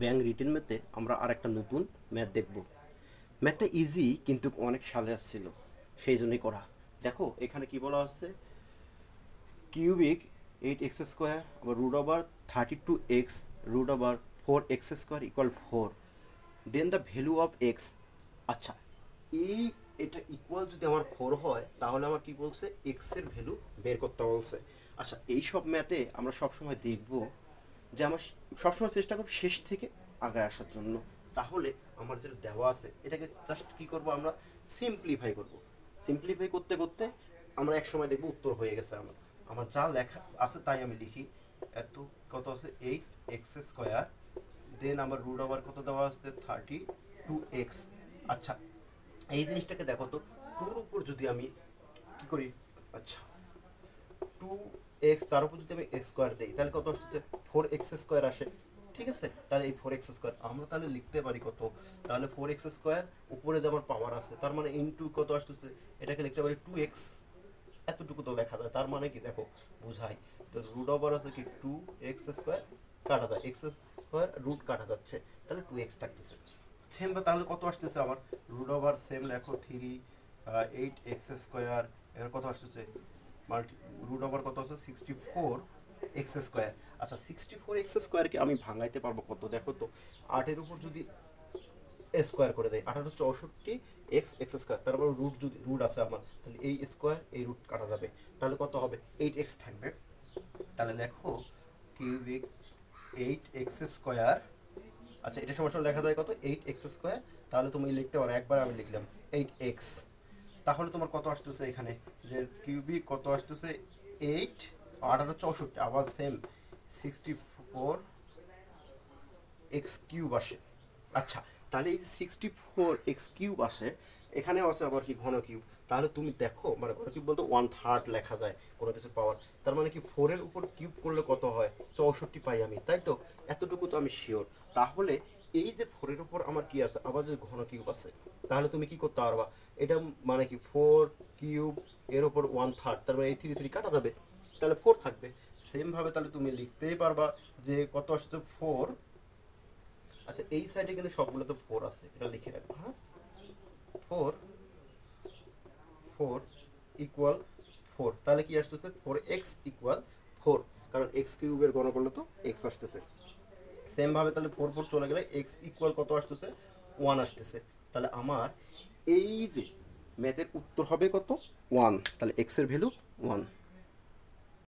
Bank written ম্যাথে আমরা আরেকটা নতুন ম্যাথ দেখব। ম্যাথটা ইজি কিন্তু অনেক সালে আসছিল, সেই জন্যই করা। দেখো এখানে কি বলা আছে, কিউবিক 8x² আবার √32x √4x² equal 4, then the value of x. আচ্ছা, এই এটা ইকুয়াল যদি আমার 4 হয় তাহলে আমার কি বলছে, এক্সের ভ্যালু বের করতে বলছে। আচ্ছা, এই সব ম্যাথে আমরা সবসময় দেখব যে আমার সবসময় চেষ্টা করব শেষ থেকে আগায় আসার জন্য। তাহলে আমার যেটা দেওয়া আছে এটাকে জাস্ট কী করব, আমরা সিম্পলিফাই করব। সিম্পলিফাই করতে করতে আমরা এক সময় দেখব উত্তর হয়ে গেছে। আমার আমার যা লেখা আছে তাই আমি লিখি। এত কত আছে, 8x², দেন আমার রুট ওভার কত দেওয়া আছে, 32x। আচ্ছা, এই জিনিসটাকে দেখো তো, টুর উপর যদি আমি কি করি, আচ্ছা 2x তার উপর যদি আমি x² দিই তাহলে কত আসছে, 4x² আসে। ঠিক আছে, তাহলে এই 4x² আমরা তাহলে লিখতে পারি কত, তাহলে 4x² উপরে যে আমার পাওয়ার আছে তার মানে ইনটু কত আসতেছে, এটাকে লিখতে পারি 2x। এতটুকু তো লেখা যায়, তার মানে কি দেখো বুঝাই, তো রুট ওভার আছে কি 2x² কাটা যায়, x² রুট কাটা যাচ্ছে, তাহলে 2x থাকতেছে। সেম তাহলে কত আসতেছে আমার, রুট ওভার সেম লেখো 8x², এর কত আসতেছে মাল্টি রুট ওভার কত আছে 64x²। আচ্ছা, 64x² কে আমি ভাঙাইতে পারবো কত, দেখো তো 8-এর উপর যদি স্কোয়ার করে দেয়, 8 64x² তারপর রুট, যদি রুট আছে আমার তাহলে এই স্কোয়ার এই রুট কাটা যাবে, তাহলে কত হবে 8x থাকবে। তাহলে লেখো কিউবিক 8x²। আচ্ছা, এটা সমস্যা লেখা যায় কত, 8x²। তাহলে তুমি লিখতে পারো, একবার আমি লিখলাম 8x। তাহলে তোমার কত আসতেছে এখানে, যে কিউবিক কত আসতেছে 8, 8 64 আবার সেম 64x³ আসে। আচ্ছা, তাহলে এই যে 64x³ আসে, এখানেও আছে আবার কি ঘন কিউব। তাহলে তুমি দেখো, মানে ঘন কিউব বলতে 1/3 লেখা যায় কোনো কিছু পাওয়ার, তার মানে কি 4-এর উপর কিউব করলে কত হয়, 64 পাই আমি, তাই তো? এতটুকু তো আমি শিওর। তাহলে এই যে 4-এর উপর আমার কি আছে, আবার যদি ঘন কিউব আছে, তাহলে তুমি কি করতে পারবা, এটা মানে কি 4³ এর উপর 1/3, তার মানে এই 3 কাটা যাবে, তাহলে 4 থাকবে। সেম ভাবে তাহলে তুমি লিখতেই পারবা যে কত আসছে 4। আচ্ছা, এই সাইডে কিন্তু সবগুলো তো 4 আছে, এটা লিখে রাখবো। হ্যাঁ, 4 4 ইকুয়াল 4, তাহলে কি আসতেছে 4x ইকুয়াল 4, কারণ x³ এর গণ করলে তো x আসতেছে। সেম ভাবে তাহলে 4 চলে গেলে x ইকুয়াল কত আসতেছে, 1 আসতেছে। তাহলে আমার এই যে ম্যাথের উত্তর হবে কত, 1, তাহলে x এর ভ্যালু 1।